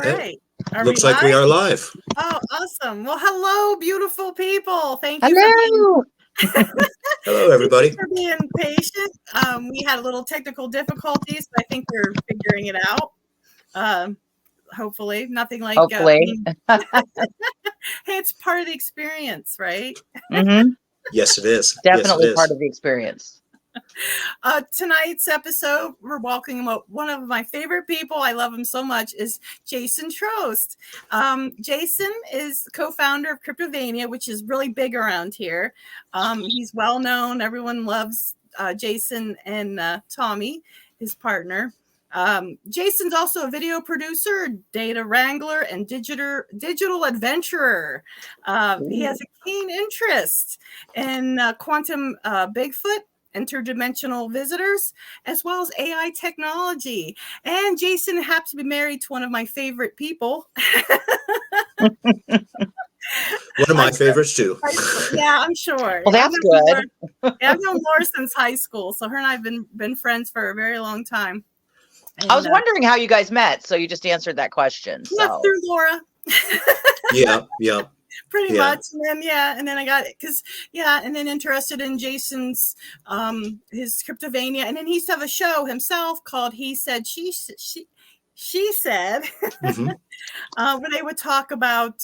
All right. Looks like we are live. Oh, awesome. Well, hello, beautiful people. Thank you Hello, everybody. for being patient. We had a little technical difficulties, but I think we're figuring it out. Hopefully, nothing like. Hopefully, hey, it's part of the experience, right? Mm-hmm. Yes, it is. Definitely yes, it is. Part of the experience. Tonight's episode, we're welcoming one of my favorite people. I love him so much. Is Jason Trost. Jason is co-founder of Cryptovania, which is really big around here. He's well known. Everyone loves Jason and Tommy, his partner. Jason's also a video producer, data wrangler, and digital adventurer. He has a keen interest in quantum Bigfoot, interdimensional visitors, as well as AI technology. And Jason happens to be married to one of my favorite people. One of my favorites too. Yeah, I'm sure. Well, that's good. I've known Laura since high school, so her and I have been friends for a very long time. And, I was wondering how you guys met, so you just answered that question. Yeah, through Laura. Yeah. Pretty much. And then I got and then interested in Jason's his Cryptovania, and then he used to have a show himself called He Said She Said, Mm-hmm. where they would talk about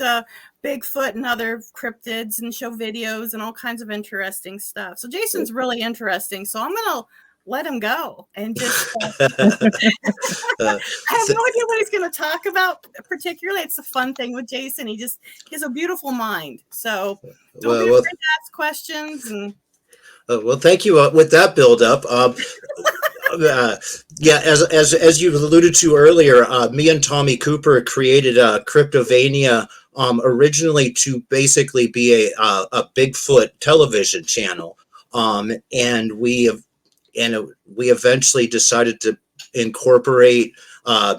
Bigfoot and other cryptids and show videos and all kinds of interesting stuff. So Jason's really interesting. So I'm gonna let him go and just I have no idea what he's going to talk about particularly. It's a fun thing with Jason. He has a beautiful mind, so don't be afraid to ask questions. And well, thank you with that build up. As you alluded to earlier, me and Tommy Cooper created Cryptovania originally to basically be a Bigfoot television channel, and we eventually decided to incorporate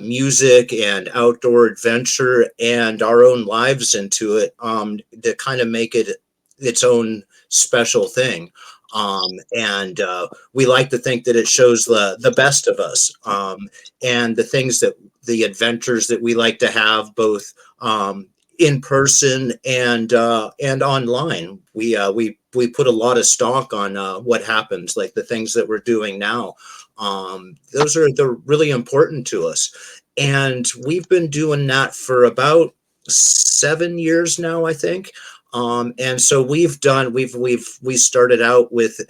music and outdoor adventure and our own lives into it, to kind of make it its own special thing. And we like to think that it shows the best of us, and the adventures that we like to have, both in person and online. We put a lot of stock on what happens, like the things that we're doing now. They're really important to us, and we've been doing that for about 7 years now, I think. And so we started out with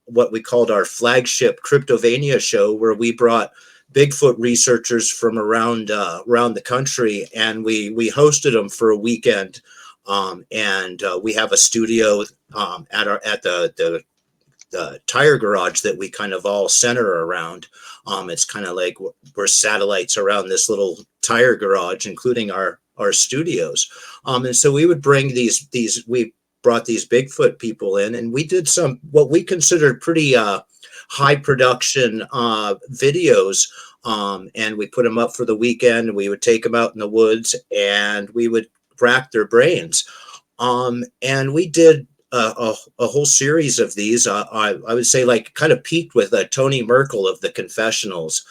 what we called our flagship Cryptovania show, where we brought Bigfoot researchers from around the country, and we hosted them for a weekend. And we have a studio at the tire garage that we kind of all center around. It's kind of like we're satellites around this little tire garage, including our studios. And so we would bring we brought these Bigfoot people in, and we did some what we considered pretty high production videos. And we put them up for the weekend. We would take them out in the woods, and we would rack their brains. And we did a whole series of these. I would say, like, kind of peaked with Tony Merkel of the Confessionals.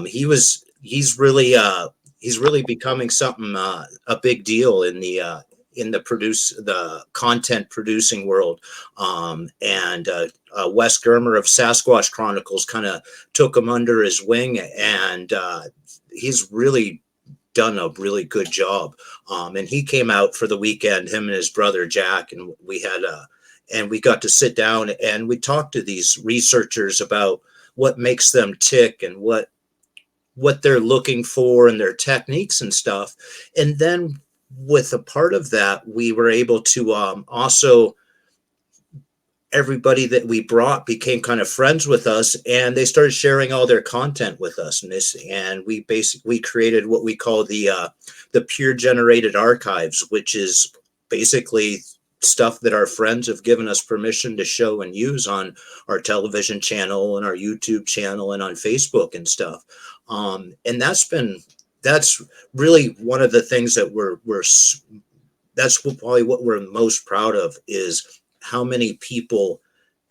He's really becoming something, a big deal in the content producing world. And Wes Germer of Sasquatch Chronicles kind of took him under his wing, and he's really done a really good job. And he came out for the weekend, him and his brother Jack, and we got to sit down and we talked to these researchers about what makes them tick and what they're looking for and their techniques and stuff. And then with a part of that, we were able to also, everybody that we brought became kind of friends with us, and they started sharing all their content with us. And we created what we call the peer generated archives, which is basically stuff that our friends have given us permission to show and use on our television channel and our YouTube channel and on Facebook and stuff. And that's really one of the things that that's probably what we're most proud of, is how many people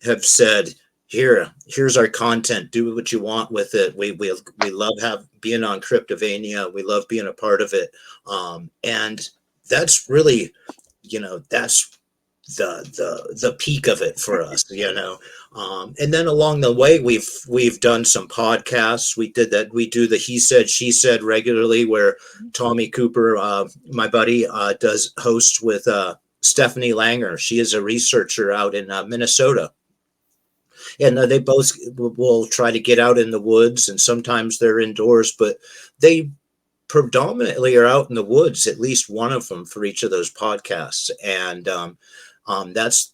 have said, here's our content, do what you want with it. We love being on Cryptovania, we love being a part of it. And that's really, that's the peak of it for us, and then along the way we've done some podcasts. We do the He Said She Said regularly, where Tommy Cooper, my buddy, does host with Stephanie Langer. She is a researcher out in Minnesota, and they both will try to get out in the woods, and sometimes they're indoors, but they predominantly are out in the woods, at least one of them for each of those podcasts. And that's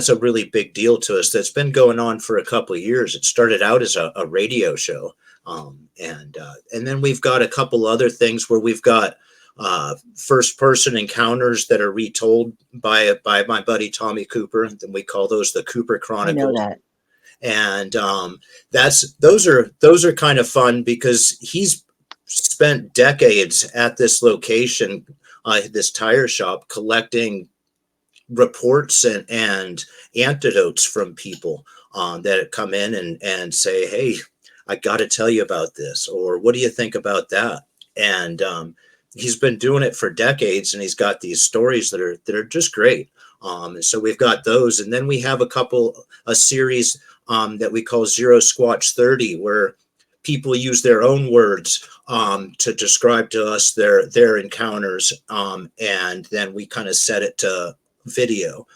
a really big deal to us. That's been going on for a couple of years. It started out as a radio show, and then we've got a couple other things where we've got first person encounters that are retold by my buddy Tommy Cooper, and we call those the Cooper Chronicles. I know that. And those are kind of fun, because he's spent decades at this location, this tire shop, collecting reports and antidotes from people that come in and say, hey, I got to tell you about this, or what do you think about that? And he's been doing it for decades, and he's got these stories that are just great. And so we've got those, and then we have a series that we call Zero Squatch 30, where people use their own words to describe to us their encounters, and then we kind of set it to video.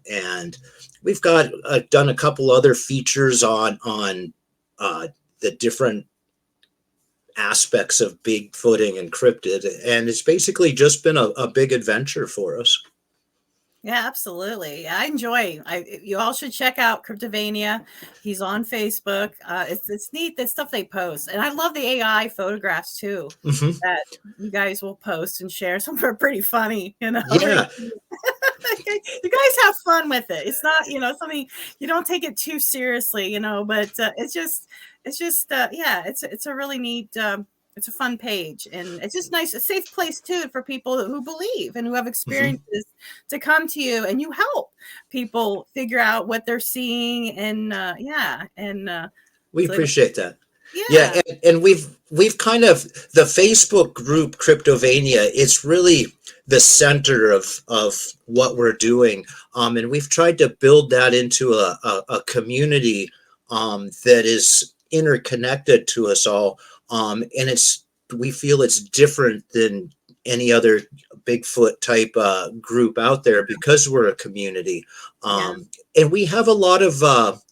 And we've got done a couple other features on the different aspects of Bigfooting and cryptid, and it's basically just been a big adventure for us. Yeah, absolutely. I enjoy. You all should check out Cryptovania. He's on Facebook. It's neat, the stuff they post, and I love the AI photographs too that you guys will post and share. Some are pretty funny, Yeah. You guys have fun with it. It's not, something, you don't take it too seriously, but it's just it's a really neat. It's a fun page, and it's just nice, a safe place too for people who believe and who have experiences to come to you, and you help people figure out what they're seeing. And we appreciate that. Yeah. And we've kind of, the Facebook group Cryptovania, it's really the center of what we're doing, and we've tried to build that into a community that is interconnected to us all. And we feel it's different than any other Bigfoot type group out there, because we're a community. And we have a lot of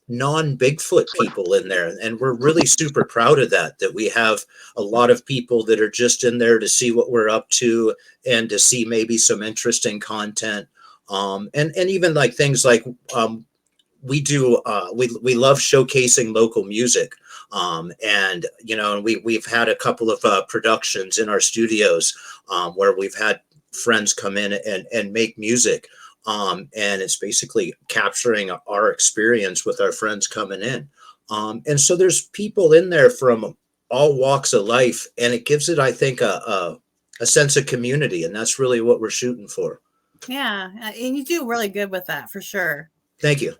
non-Bigfoot people in there, and we're really super proud of that we have a lot of people that are just in there to see what we're up to, and to see maybe some interesting content. And even like things like we do, we love showcasing local music. And we've had a couple of productions in our studios where we've had friends come in and make music. And it's basically capturing our experience with our friends coming in. And so there's people in there from all walks of life, and it gives it, I think, a sense of community, and that's really what we're shooting for. Yeah, and you do really good with that, for sure. Thank you.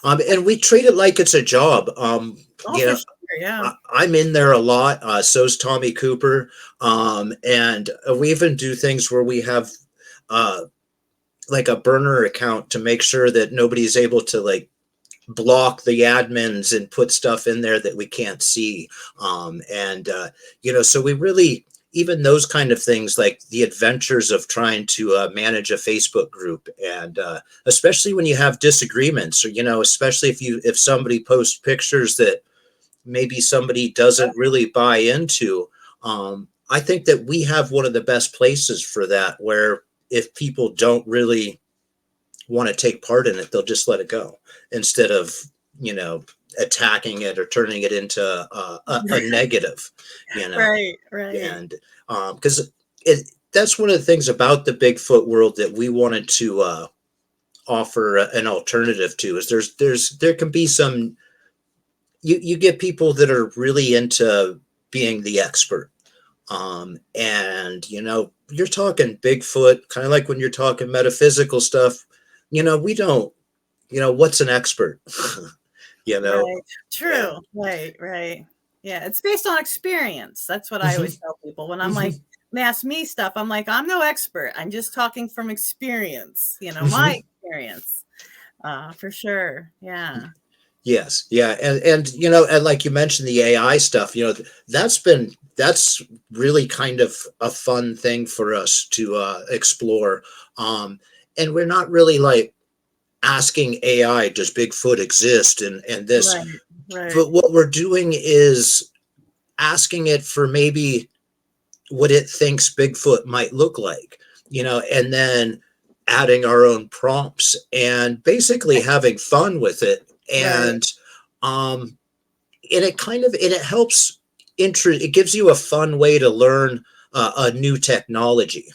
And we treat it like it's a job. For sure, yeah. I'm in there a lot. So's Tommy Cooper. And we even do things where we have like a burner account to make sure that nobody's able to like block the admins and put stuff in there that we can't see. So we really, even those kind of things, like the adventures of trying to manage a Facebook group, and especially when you have disagreements, or especially if somebody posts pictures that maybe somebody doesn't really buy into. I think that we have one of the best places for that, where if people don't really want to take part in it, they'll just let it go, instead of attacking it or turning it into a negative, Right. And because that's one of the things about the Bigfoot world that we wanted to offer an alternative to, is there can be some, you get people that are really into being the expert, and you're talking Bigfoot, kind of like when you're talking metaphysical stuff, we don't what's an expert? you know Right. True. Right. Yeah. It's based on experience. That's what I always tell people when I'm like, they ask me stuff. I'm like, I'm no expert. I'm just talking from experience, my experience. For sure. Yeah. Yes, yeah, and like you mentioned the AI stuff, that's really kind of a fun thing for us to explore. And we're not really like asking AI, does Bigfoot exist, and this, Right. Right. but what we're doing is asking it for maybe what it thinks Bigfoot might look like, and then adding our own prompts and basically having fun with it. Right. Um, and it helps it gives you a fun way to learn a new technology.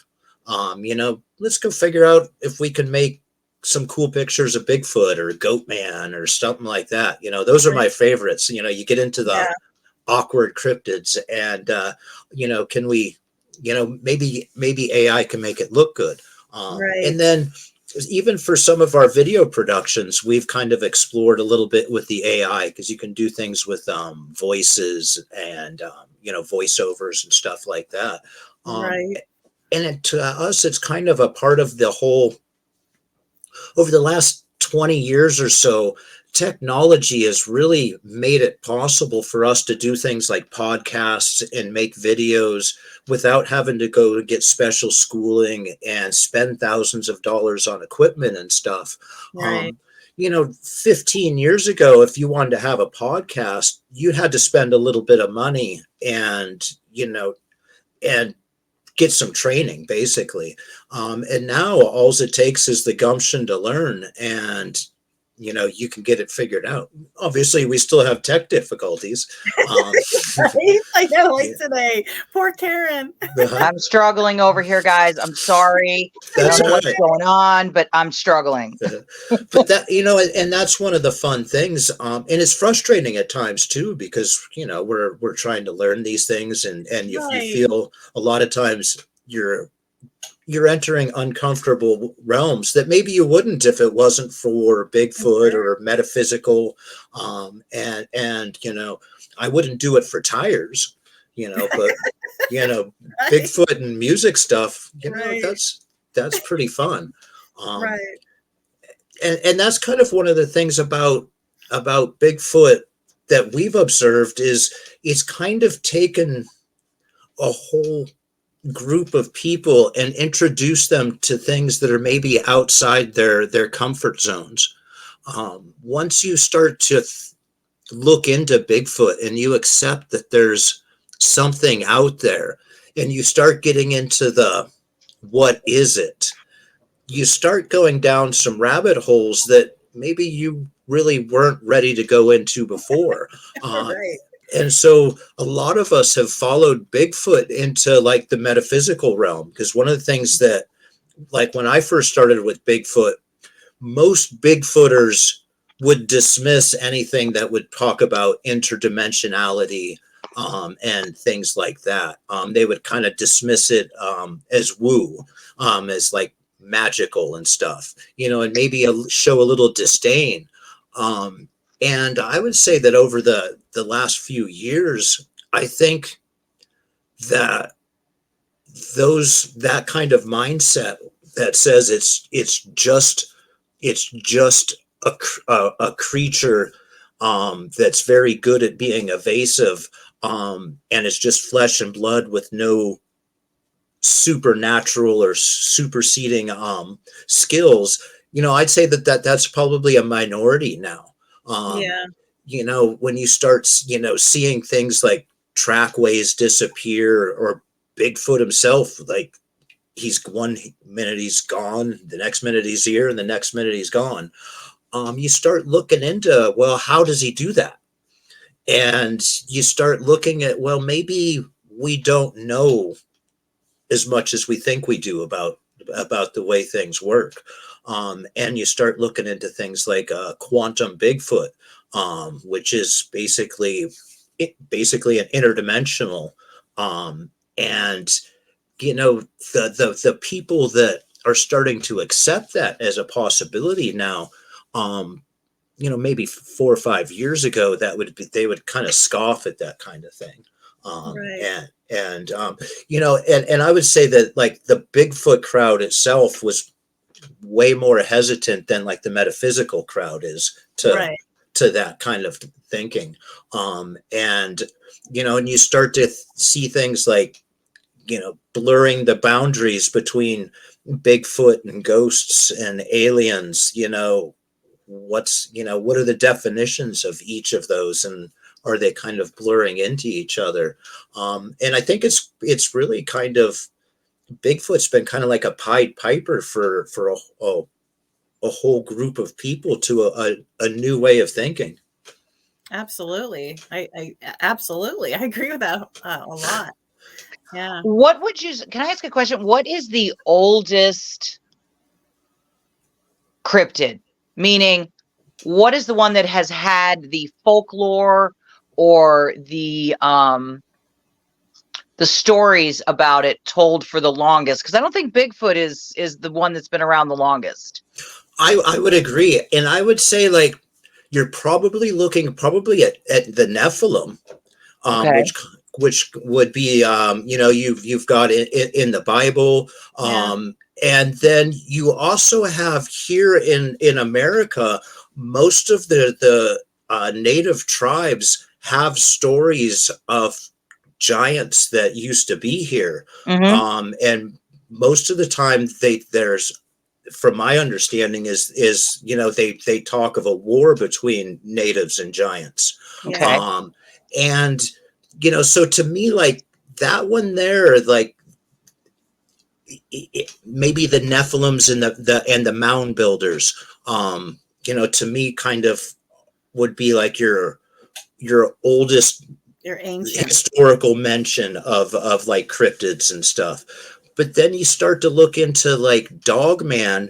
Let's go figure out if we can make some cool pictures of Bigfoot or Goatman or something like that. Those are Right. my favorites. You get into the Yeah. awkward cryptids, and can we, maybe AI can make it look good. Right. And then even for some of our video productions, we've kind of explored a little bit with the AI, because you can do things with voices and voiceovers and stuff like that. Right. To us, it's kind of a part of the whole. Over the last 20 years or so, technology has really made it possible for us to do things like podcasts and make videos without having to go to get special schooling and spend thousands of dollars on equipment and stuff. Right. 15 years ago, if you wanted to have a podcast, you had to spend a little bit of money and get some training, basically. And now all it takes is the gumption to learn, and you can get it figured out. Obviously, we still have tech difficulties. Right? I know, like today. Poor Karen. I'm struggling over here, guys. I'm sorry. I That's don't know right. what's going on, but I'm struggling. But that, and that's one of the fun things. And it's frustrating at times too, because we're trying to learn these things, and you Right. feel a lot of times you're entering uncomfortable realms that maybe you wouldn't if it wasn't for Bigfoot or metaphysical. And I wouldn't do it for tires, but Right. Bigfoot and music stuff, Right. that's pretty fun. Right. And that's kind of one of the things about Bigfoot that we've observed is it's kind of taken a whole group of people and introduce them to things that are maybe outside their comfort zones. Once you start to look into Bigfoot and you accept that there's something out there, and you start getting into the what is it, you start going down some rabbit holes that maybe you really weren't ready to go into before. Right. And so a lot of us have followed Bigfoot into like the metaphysical realm, because one of the things that, like when I first started with Bigfoot, most Bigfooters would dismiss anything that would talk about interdimensionality and things like that. They would kind of dismiss it as woo, as like magical and stuff, and maybe show a little disdain. And I would say that over the last few years, I think that that kind of mindset that says it's just a creature that's very good at being evasive, and it's just flesh and blood with no supernatural or superseding skills. I'd say that's probably a minority now. Yeah. When you start seeing things like trackways disappear, or Bigfoot himself, like he's one minute he's gone, the next minute he's here, and the next minute he's gone. You start looking into, well, how does he do that? And you start looking at, well, maybe we don't know as much as we think we do about the way things work. And you start looking into things like quantum Bigfoot, which is basically an interdimensional. And the people that are starting to accept that as a possibility now maybe 4 or 5 years ago, they would kind of scoff at that kind of thing. Right. And I would say that like the Bigfoot crowd itself was way more hesitant than like the metaphysical crowd is Right. to that kind of thinking. And you start to see things like, blurring the boundaries between Bigfoot and ghosts and aliens. What are the definitions of each of those, and are they kind of blurring into each other? And I think it's really kind of, Bigfoot's been kind of like a Pied Piper for a whole group of people to a new way of thinking. Absolutely. I absolutely. I agree with that a lot. Yeah. Can I ask a question? What is the oldest cryptid? Meaning, what is the one that has had the folklore or the stories about it told for the longest? Because I don't think Bigfoot is the one that's been around the longest. I would agree. And I would say, like, you're probably looking at the Nephilim, Okay. which would be, you've got in the Bible. And then you also have here in America, most of the native tribes have stories of giants that used to be here. And most of the time there's, from my understanding, is they talk of a war between natives and giants. Okay. And so to me, like, that one there, like, maybe the Nephilims and the mound builders, to me kind of would be like your oldest, your ancient historical mention of like cryptids and stuff. But then you start to look into like Dogman,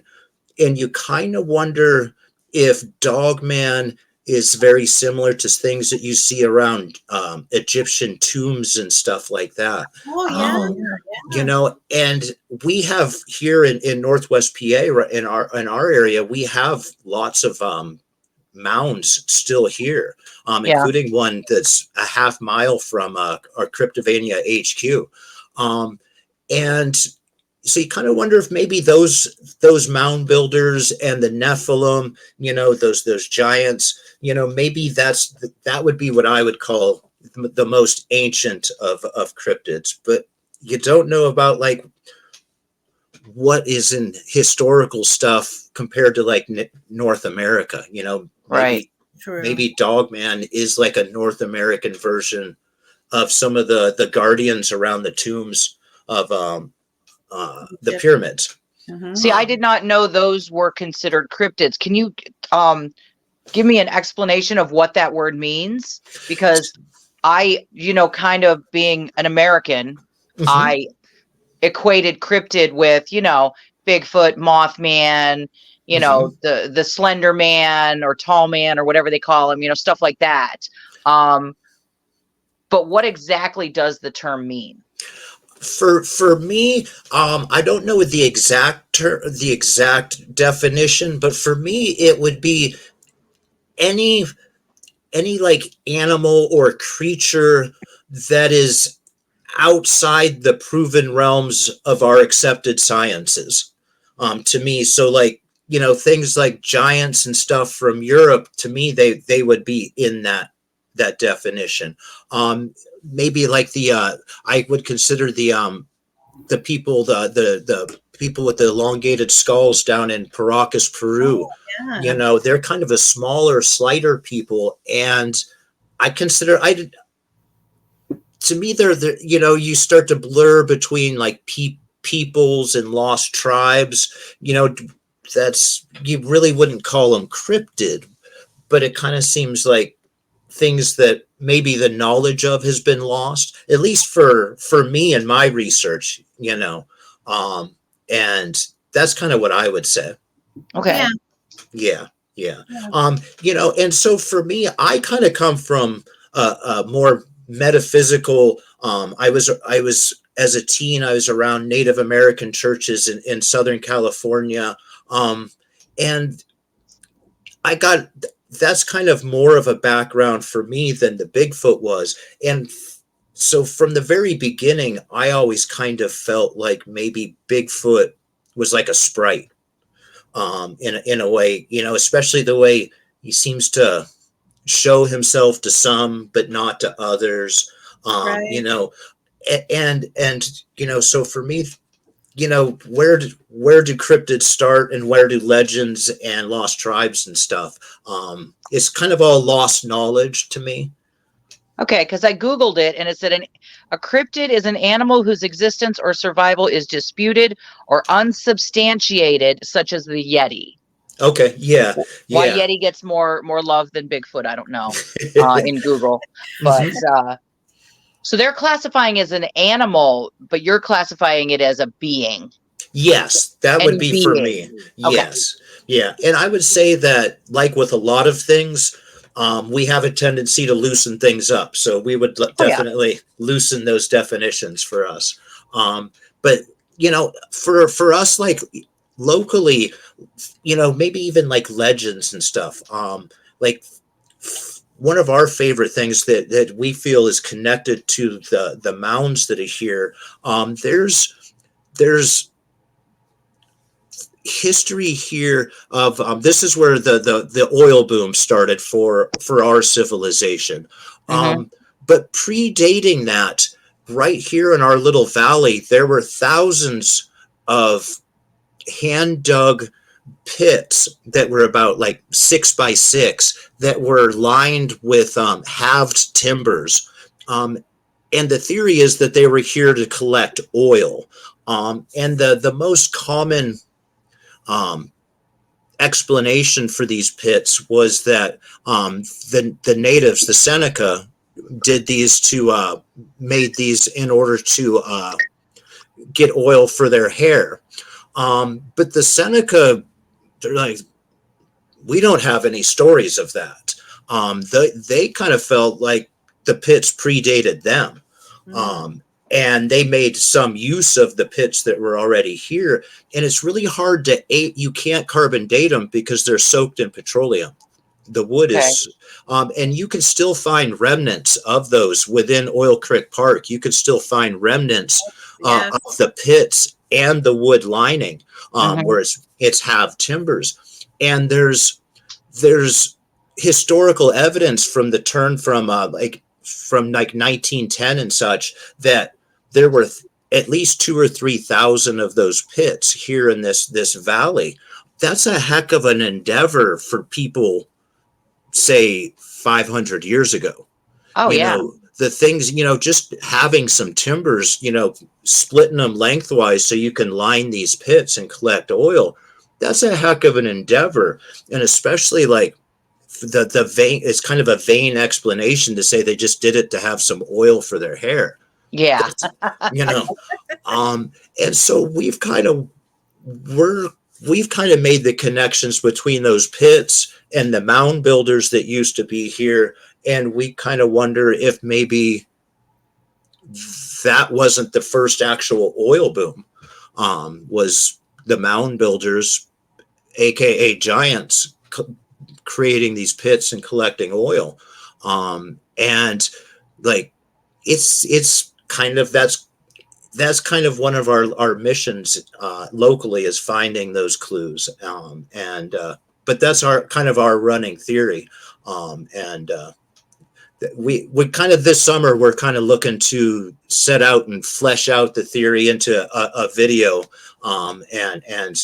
and you kind of wonder if Dogman is very similar to things that you see around Egyptian tombs and stuff like that. Oh yeah. And we have here in Northwest PA, in our area, we have lots of mounds still here, including one that's a half mile from our Cryptovania HQ. And so you kind of wonder if maybe those mound builders and the Nephilim, those giants, maybe that would be what I would call the most ancient of cryptids. But you don't know about like what is in historical stuff compared to like North America. Right. Maybe Dogman is like a North American version of some of the guardians around the tombs of the pyramids. See, I did not know those were considered cryptids. Can you give me an explanation of what that word means? Because I, kind of being an American, I equated cryptid with, Bigfoot, Mothman, the Slender Man or Tall Man or whatever they call him, stuff like that. But what exactly does the term mean? For me, I don't know the exact definition, but for me, it would be any like animal or creature that is outside the proven realms of our accepted sciences. To me, so like, things like giants and stuff from Europe, to me, they would be in that definition. Maybe like I would consider the people, the people with the elongated skulls down in Paracas, Peru. They're kind of a smaller, slighter people, and to me, they're you start to blur between like peoples and lost tribes. That's, you really wouldn't call them cryptid, but it kind of seems like things that maybe the knowledge of has been lost, at least for me and my research, and that's kind of what I would say. Okay. Yeah. And so for me, I kind of come from a more metaphysical. I was as a teen, I was around Native American churches in Southern California. And I got that's kind of more of a background for me than the Bigfoot was. And so from the very beginning, I always kind of felt like maybe Bigfoot was like a sprite, in a way, especially the way he seems to show himself to some, but not to others. Right. So for me, where do cryptids start and where do legends and lost tribes and stuff? It's kind of all lost knowledge to me. Okay, because I Googled it and it said a cryptid is an animal whose existence or survival is disputed or unsubstantiated, such as the Yeti. Okay, yeah, Why yeah. Yeti gets more love than Bigfoot, I don't know, in Google. But Mhm. so they're classifying as an animal, but you're classifying it as a being. Yes, that would Any be for being. me. Okay. Yes. Yeah. And I would say that, like with a lot of things, we have a tendency to loosen things up. So we would Oh yeah. definitely loosen those definitions for us. But, for us, like locally, maybe even like legends and stuff, like one of our favorite things that we feel is connected to the mounds that are here. There's history here of this is where the oil boom started for our civilization. Mm-hmm. But predating that, right here in our little valley, there were thousands of hand dug pits that were about like 6 by 6 that were lined with halved timbers. And the theory is that they were here to collect oil. And the most common um, explanation for these pits was that the natives, the Seneca, did these made these in order to get oil for their hair. But the Seneca, they're like, we don't have any stories of that. They kind of felt like the pits predated them. Um, and they made some use of the pits that were already here. And it's really hard you can't carbon date them because they're soaked in petroleum. The wood Okay. is, and you can still find remnants of those within Oil Creek Park. You can still find remnants Yes. of the pits and the wood lining, Mm-hmm. where it's halved timbers. And there's historical evidence from the turn from 1910 and such that there were at least 2 or 3 thousand of those pits here in this valley. That's a heck of an endeavor for people, say 500 years ago. Oh yeah. The things, just having some timbers, splitting them lengthwise so you can line these pits and collect oil. That's a heck of an endeavor. And especially like the vein, it's kind of a vain explanation to say they just did it to have some oil for their hair. Yeah. you know and so we've kind of made the connections between those pits and the mound builders that used to be here, and we kind of wonder if maybe that wasn't the first actual oil boom. Was the mound builders, aka giants, creating these pits and collecting oil. And like it's kind of that's kind of one of our missions locally, is finding those clues. But that's our running theory. And we kind of, this summer, we're kind of looking to set out and flesh out the theory into a video, and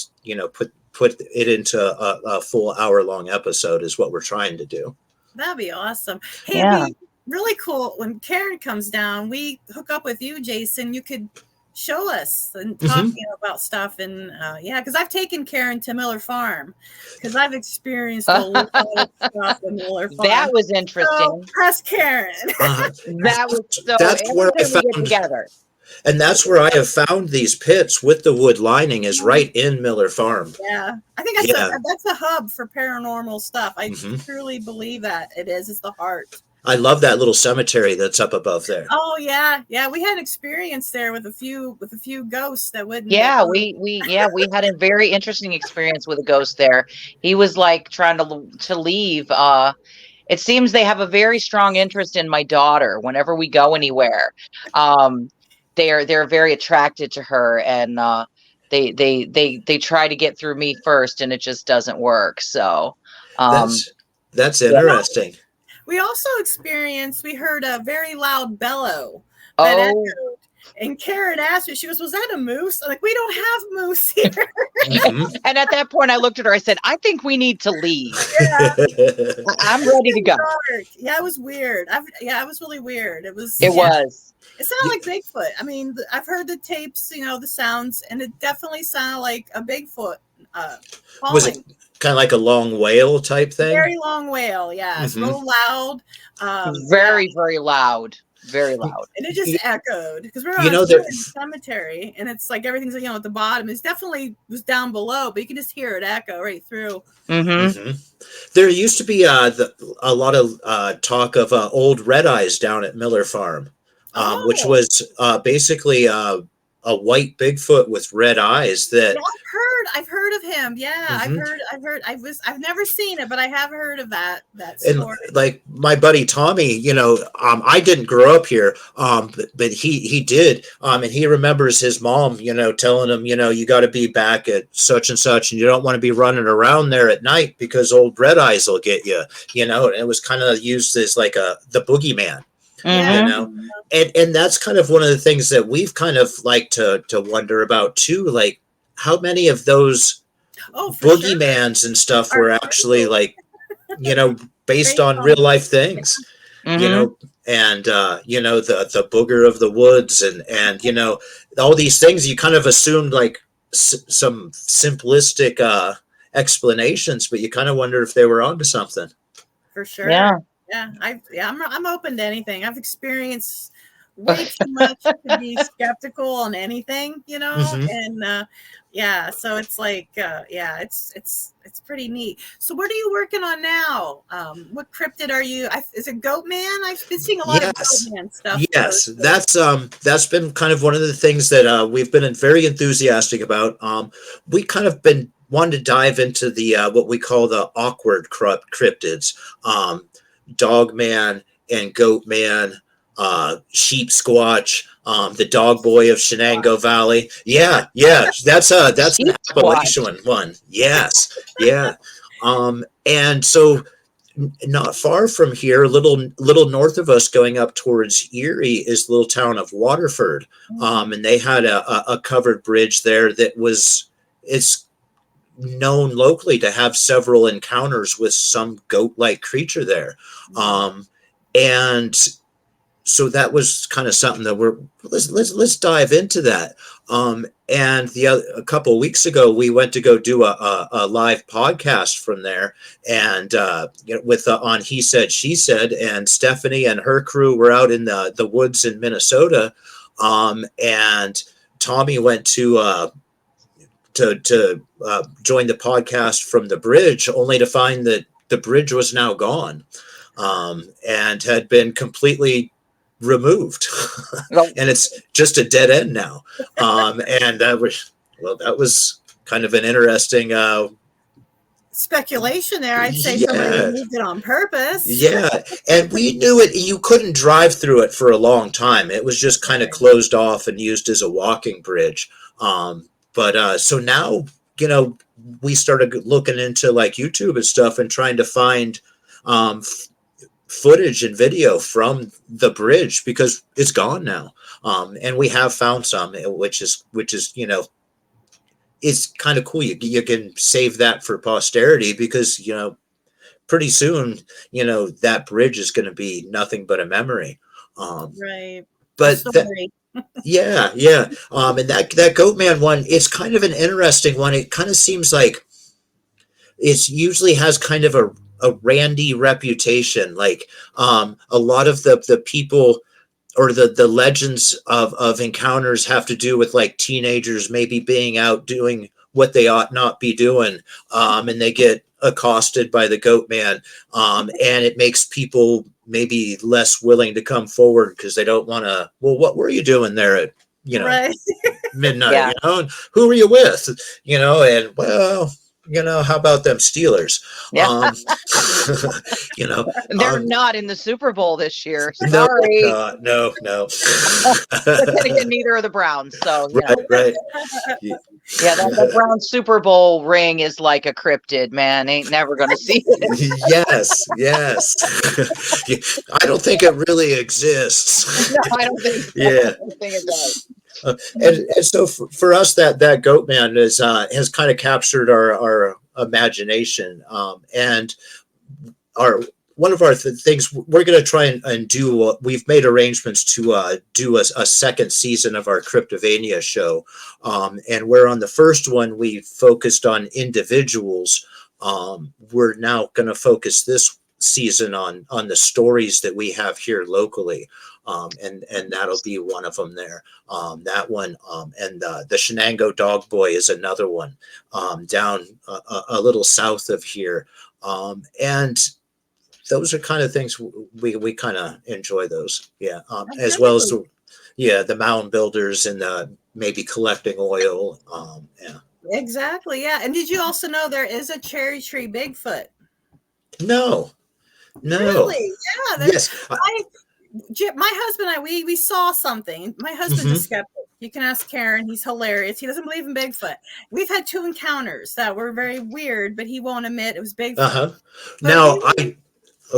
put it into a full hour-long episode is what we're trying to do. That'd be awesome. Hey, Yeah. it'd be really cool when Karen comes down. We hook up with you, Jason. You could show us and talk about stuff. And because I've taken Karen to Miller Farm because I've experienced a lot of stuff in Miller Farm. That was interesting. So, press Karen. That was so. That's where I found. Together. And that's where I have found these pits with the wood lining, is right in Miller Farm. Yeah. I think that's a hub for paranormal stuff. I truly believe that it is. It's the heart. I love that little cemetery that's up above there. Oh yeah, yeah. We had an experience there with a few ghosts that wouldn't. Yeah, we had a very interesting experience with a ghost there. He was like trying to leave. It seems they have a very strong interest in my daughter. Whenever we go anywhere, they're very attracted to her, and they try to get through me first, and it just doesn't work. So, That's yeah. interesting. We also experienced. We heard a very loud bellow that Oh, echoed. And Karen asked me, she goes, "Was that a moose?" I'm like, "We don't have moose here." Mhm. and at that point, I looked at her. I said, "I think we need to leave. Yeah. I'm ready to go." Dark. Yeah, it was weird. It was really weird. It was. It was. It sounded like Bigfoot. I mean, I've heard the tapes, the sounds, and it definitely sounded like a Bigfoot Was it calling. kind of like a long wail type thing? Very long wail. Yeah, it's real loud. Very, very loud. Very loud. And it just echoed because we're on You know, a there- cemetery, and it's like everything's at the bottom. It's definitely was down below, but you can just hear it echo right through. There used to be a lot of talk of old red eyes down at Miller Farm, which was basically a white Bigfoot with red eyes. That I've heard of him. Yeah, I've never seen it, but I have heard of that and story. like my buddy Tommy, I didn't grow up here, but he did, and he remembers his mom, telling him, you got to be back at such and such, and you don't want to be running around there at night because old red eyes will get you. And it was kind of used as like the boogeyman. And that's kind of one of the things that we've kind of like to wonder about too, like how many of those boogeymans and stuff were actually like based on real life things. And the booger of the woods and all these things you kind of assumed like some simplistic explanations, but you kind of wonder if they were onto something. For sure. Yeah, I'm open to anything. I've experienced way too much to be skeptical on anything, and so it's like, it's pretty neat. So what are you working on now? What cryptid are you? Is it Goatman? I've been seeing a lot of Goatman stuff. Yes, that's been kind of one of the things that we've been very enthusiastic about. We kind of been wanting to dive into the what we call the awkward cryptids. Dogman and Goatman, Sheep Squatch, the Dog Boy of Shenango Valley. Yeah, that's an Appalachian one. Yes, yeah. And so not far from here, a little north of us, going up towards Erie, is the little town of Waterford. And they had a covered bridge there it's known locally to have several encounters with some goat-like creature there. And so that was kind of something that let's dive into that. And a couple of weeks ago, we went to go do a live podcast from there, and with on He Said, She Said, and Stephanie and her crew were out in the woods in Minnesota, and Tommy went to join the podcast from the bridge, only to find that the bridge was now gone, and had been completely removed. And it's just a dead end now. And that was kind of an interesting speculation there. I'd say somebody moved it on purpose. Yeah, and we knew it. You couldn't drive through it for a long time. It was just kind of closed off and used as a walking bridge. But so now, we started looking into like YouTube and stuff and trying to find footage and video from the bridge, because it's gone now. And we have found some, which is it's kind of cool. You can save that for posterity, because pretty soon that bridge is going to be nothing but a memory. Right. But yeah. And that Goatman one, it's kind of an interesting one. It kind of seems like it usually has kind of a randy reputation. Like a lot of the people or the legends of encounters have to do with like teenagers maybe being out doing what they ought not be doing. And they get accosted by the goat man, and it makes people maybe less willing to come forward because they don't want to. Well, what were you doing there at Right. midnight? Yeah. And who were you with? And well. How about them Steelers? Yeah. You know, They're not in the Super Bowl this year. no, Sorry. no. But then again, neither are the Browns. So, Right. Yeah, that Brown Super Bowl ring is like a cryptid, man. Ain't never going to see it. Yes. I don't think it really exists. No, I don't think so. Yeah. I don't think it does. And so for us, that goat man has kind of captured our imagination, and one of our things we're going to try and do. We've made arrangements to do a second season of our Cryptovania show, and where on the first one we focused on individuals. We're now going to focus this season on the stories that we have here locally. And that'll be one of them there. That one, and the Shenango Dog Boy is another one, down a little south of here. And those are kind of things we kind of enjoy those. Yeah. As well as the mound builders and maybe collecting oil. Yeah. Exactly. Yeah. And did you also know there is a cherry tree Bigfoot? No. Really? Yeah. Yes. My husband and I, we saw something. My husband's a skeptic. You can ask Karen. He's hilarious. He doesn't believe in Bigfoot. We've had 2 encounters that were very weird, but he won't admit it was Bigfoot. Now,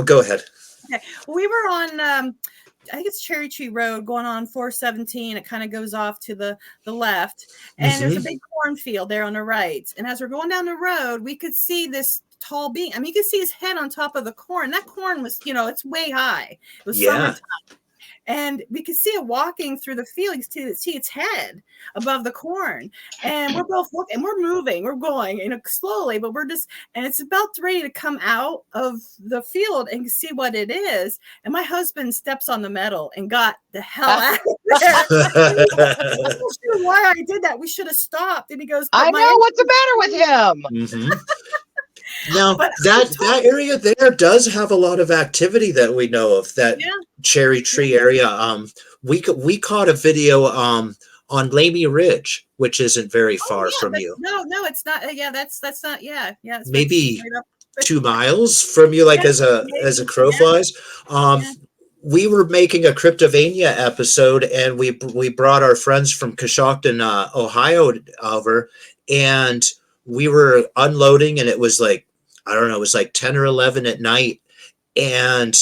go ahead. Okay. We were on, I think it's Cherry Tree Road going on 417. It kind of goes off to the left. And there's a big cornfield there on the right. And as we're going down the road, we could see this tall being. I mean, you could see his head on top of the corn. That corn was, it's way high. It was summertime. And we could see it walking through the field. You could see its head above the corn. And we're both looking, and we're moving, we're going, slowly, but we're just, and it's about ready to come out of the field and see what it is. And my husband steps on the metal and got the hell out of there. I'm not sure why I did that. We should have stopped. And he goes, I know, what's the matter with him? Now that area there does have a lot of activity that we know of. That cherry tree area. We caught a video on Lamy Ridge, which isn't very far from you. No, it's not. Yeah, that's not. Yeah. It's maybe 2 miles from you, like as a crow flies. We were making a Cryptovania episode, and we brought our friends from Coshocton, Ohio, over, and we were unloading, and it was like, I don't know, it was like 10 or 11 at night. And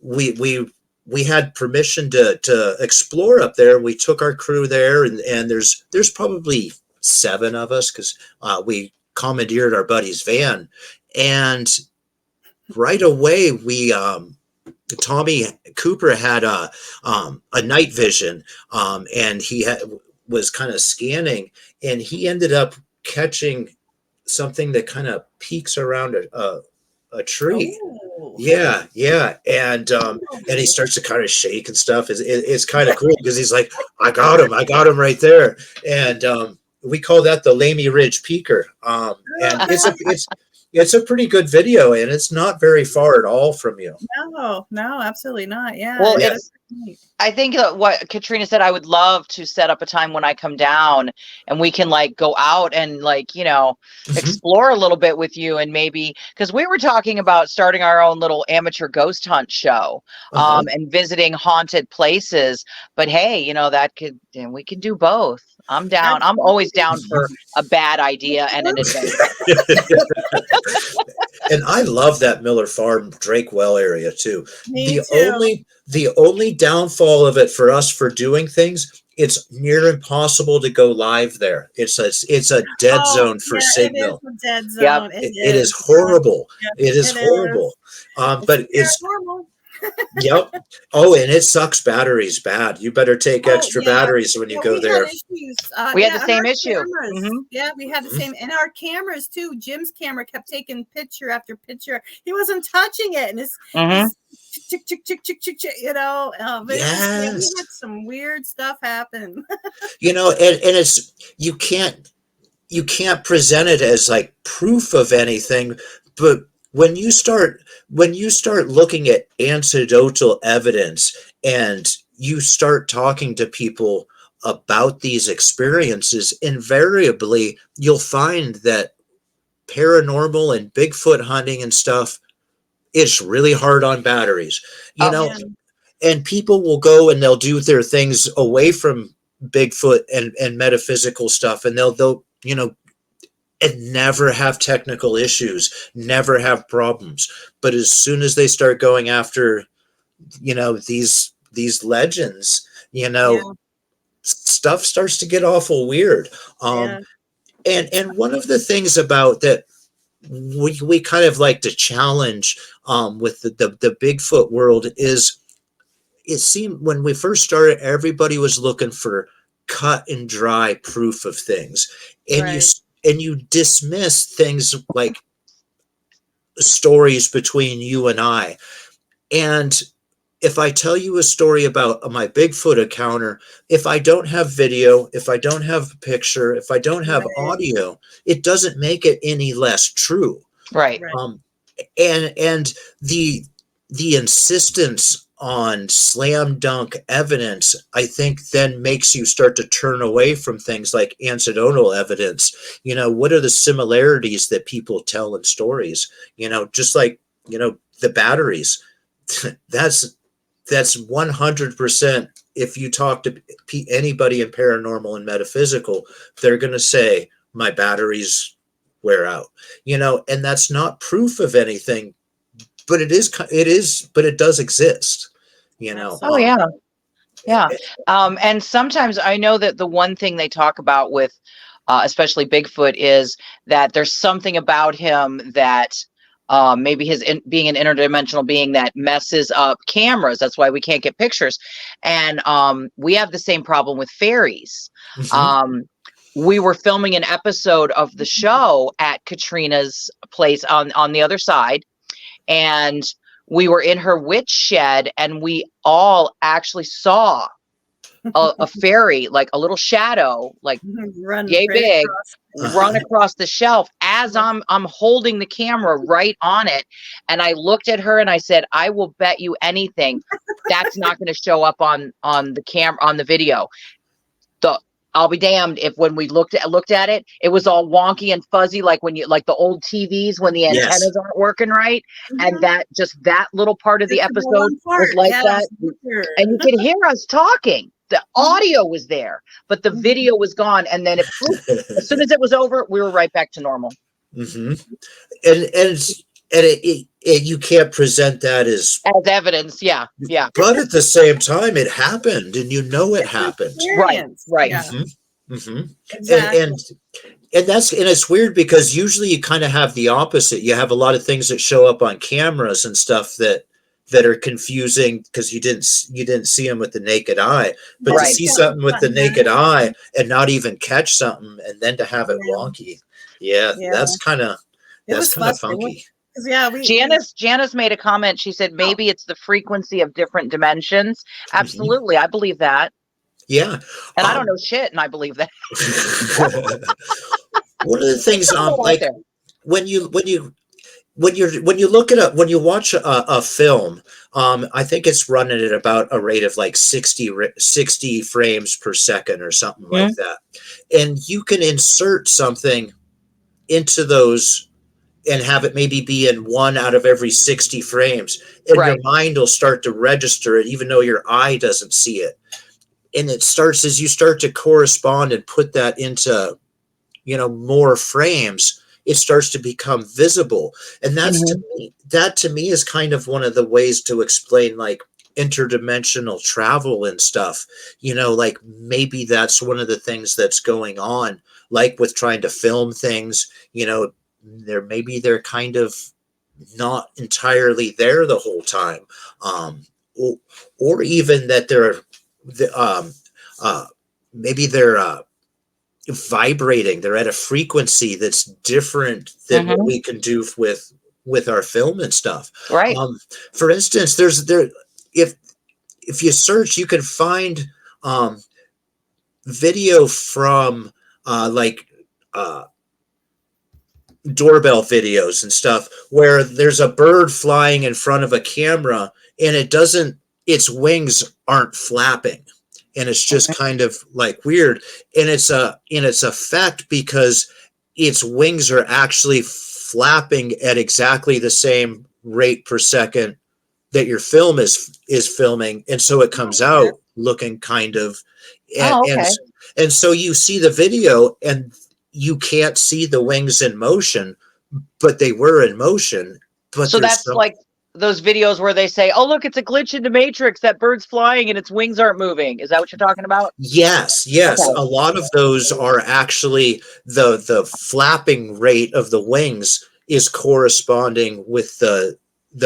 we had permission to explore up there. We took our crew there, and there's probably 7 of us, because we commandeered our buddy's van. And right away, Tommy Cooper had a night vision, and he was kind of scanning, and he ended up catching something that kind of peeks around a tree. Oh. Yeah. And he starts to kind of shake and stuff. It's kind of cool, because he's like, I got him right there. And we call that the Lamy Ridge Peaker. And it's a pretty good video, and it's not very far at all from you. No, absolutely not. Yeah. Well, I think what Katrina said, I would love to set up a time when I come down and we can go out and explore a little bit with you, and maybe, because we were talking about starting our own little amateur ghost hunt show, and visiting haunted places. But hey, we can do both. I'm down. I'm always down for a bad idea and an adventure. And I love that Miller Farm, Drake Well area too. Me too. The only downfall of it for us for doing things, it's near impossible to go live there. It's a dead zone for signal. It is a dead zone. Yep. It is horrible. It is horrible. But it's normal. Yep. Oh, and it sucks batteries bad. You better take extra batteries when you go there. We had the same issue. Yeah, we had the same. And our cameras too. Jim's camera kept taking picture after picture. He wasn't touching it. And his chick, but we had some weird stuff happen. And it's, you can't, you can't present it as like proof of anything, but when you start looking at anecdotal evidence and you start talking to people about these experiences, invariably you'll find that paranormal and Bigfoot hunting and stuff is really hard on batteries, you Oh, know. Yeah. And people will go and they'll do their things away from Bigfoot and metaphysical stuff, and they'll and never have technical issues, never have problems. But as soon as they start going after, these legends, Yeah. stuff starts to get awful weird. Yeah. And one of the things about that we kind of like to challenge with the Bigfoot world is, it seemed when we first started, everybody was looking for cut and dry proof of things, and Right. you dismiss things like stories between you and I. And if I tell you a story about my Bigfoot encounter, if I don't have video, if I don't have a picture, if I don't have Right. audio, it doesn't make it any less true. right. Right. And the insistence on slam dunk evidence, I think, then makes you start to turn away from things like anecdotal evidence. What are the similarities that people tell in stories? Just like, the batteries. that's 100%. If you talk to anybody in paranormal and metaphysical, they're going to say my batteries wear out, and that's not proof of anything, but it is, but it does exist, Oh, Absolutely. yeah. Yeah. And sometimes I know that the one thing they talk about with, especially Bigfoot, is that there's something about him that maybe being an interdimensional being that messes up cameras. That's why we can't get pictures. And we have the same problem with fairies. Mhm. We were filming an episode of the show at Katrina's place on the other side, and we were in her witch shed, and we all actually saw a fairy, like a little shadow, like Run yay right big, across. run across the shelf as I'm holding the camera right on it. And I looked at her and I said, I will bet you anything that's not going to show up on the camera, on the video. I'll be damned if when we looked at it, it was all wonky and fuzzy, like when you like the old TVs when the Yes. antennas aren't working right. And Mhm. that little part of the Just the episode one part. was like Yes. that. Sure. And you could hear us talking. The audio was there, but the Mhm. video was gone. And then as soon as it was over, we were right back to normal. Hmm. And you can't present that as Evidence. Yeah. Yeah. but at the same time it happened, and it happened. Right. Experience. Right. Yeah. Hmm. Exactly. And it's weird because usually you kind of have the opposite. You have a lot of things that show up on cameras and stuff that are confusing because you didn't see them with the naked eye. But to Right. see something with the naked eye and not even catch something, and then to have it wonky, Yeah. that's kind of It was funky. Yeah, Janice made a comment. She said maybe it's the frequency of different dimensions. Mhm. Absolutely. I believe that. Yeah. And I don't know shit, and I believe that. One of the things Out like there. when you look at when you watch a film, I think it's running at about a rate of like 60 frames per second or something like that, and you can insert something into those and have it maybe be in one out of every 60 frames, and your Right. mind will start to register it even though your eye doesn't see it. And it starts as you start to correspond and put that into more frames, it starts to become visible. And that to me is kind of one of the ways to explain like interdimensional travel and stuff. Like maybe that's one of the things that's going on, like with trying to film things. They're kind of not entirely there the whole time, or even that uh, maybe they're vibrating. They're at a frequency that's different than what we can do with our film and stuff. Right. For instance, if you search, you can find video from like uh, doorbell videos and stuff where there's a bird flying in front of a camera and its wings aren't flapping, and it's just kind of like weird, and it's effect because its wings are actually flapping at exactly the same rate per second that your film is filming, and so it comes out looking kind of and so you see the video and you can't see the wings in motion, but they were in motion. But so that's like those videos where they say, oh, look, it's a glitch in the matrix, that bird's flying and its wings aren't moving. Is that what you're talking about? Yes. Okay. A lot of those are actually the flapping rate of the wings is corresponding with the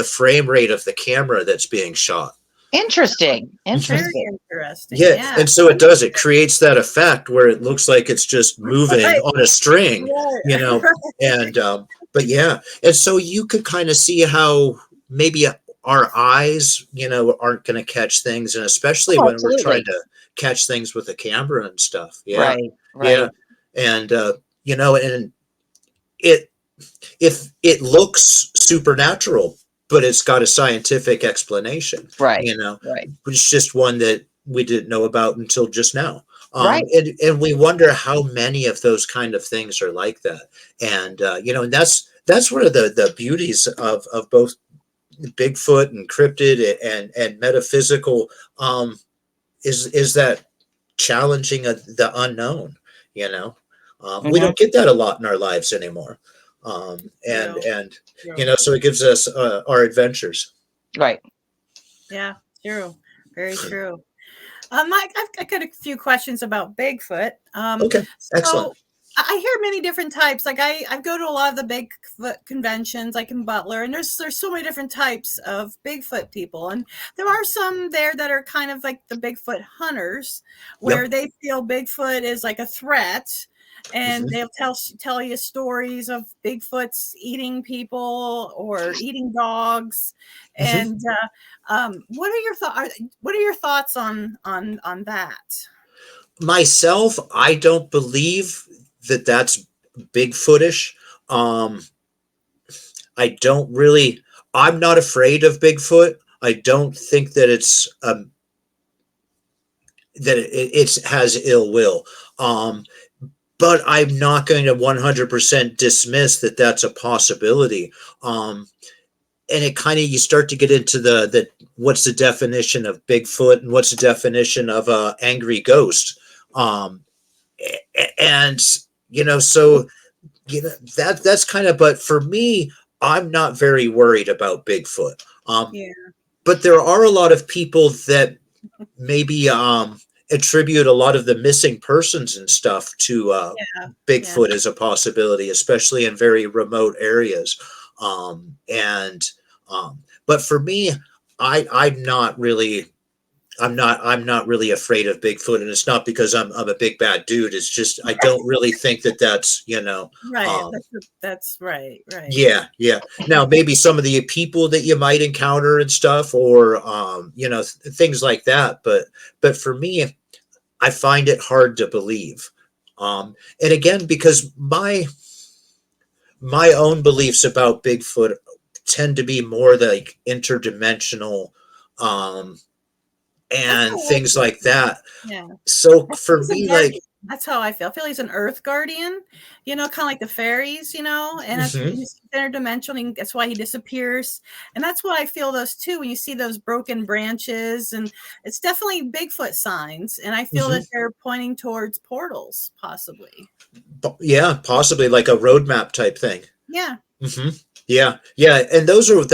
frame rate of the camera that's being shot. Interesting. Very interesting. Yeah. And so it creates that effect where it looks like it's just moving on a string, you know, and, but yeah. And so you could kind of see how maybe our eyes, you know, aren't going to catch things. And especially when we're trying to catch things with a camera and stuff. Yeah. Right. Yeah. And, you know, and if it looks supernatural, but it's got a scientific explanation, right? You know, right. It's just one that we didn't know about until just now. Right. And we wonder how many of those kind of things are like that. And, you know, and that's one of the beauties of both Bigfoot and cryptid and metaphysical, is that challenging of the unknown, you know. We don't get that a lot in our lives anymore. And you know, so it gives us our adventures. Right. Yeah, true. Very true. Mike, I've got a few questions about Bigfoot. Okay, excellent. I hear many different types. Like I go to a lot of the Bigfoot conventions, like in Butler, and there's so many different types of Bigfoot people. And there are some there that are kind of like the Bigfoot hunters, where they feel Bigfoot is like a threat. And they'll tell you stories of Bigfoots eating people or eating dogs. And what are your thoughts on that? Myself, I don't believe that that's Bigfootish. I don't really. I'm not afraid of Bigfoot. I don't think that it's that it has ill will. But I'm not going to 100% dismiss that that's a possibility. And it kind of, you start to get into the what's the definition of Bigfoot and what's the definition of a angry ghost. And, you know, so, you know, that's kind of, but for me, I'm not very worried about Bigfoot. But there are a lot of people that maybe, attribute a lot of the missing persons and stuff to Bigfoot as a possibility, especially in very remote areas. But for me, I'm not really afraid of Bigfoot, and it's not because I'm a big bad dude. It's just I don't really think that that's, you know, right. That's right. Yeah. Now maybe some of the people that you might encounter and stuff, or you know, things like that. But for me, I find it hard to believe. And again, because my own beliefs about Bigfoot tend to be more like interdimensional, and things like that. Yeah. So for me, like, that's how I feel. I feel he's an earth guardian, you know, kind of like the fairies, you know, and that's he's interdimensional. That's why he disappears. And that's what I feel those too. When you see those broken branches, and it's definitely Bigfoot signs. And I feel that they're pointing towards portals, possibly. Yeah, possibly like a roadmap type thing. Yeah. Yeah. And those are,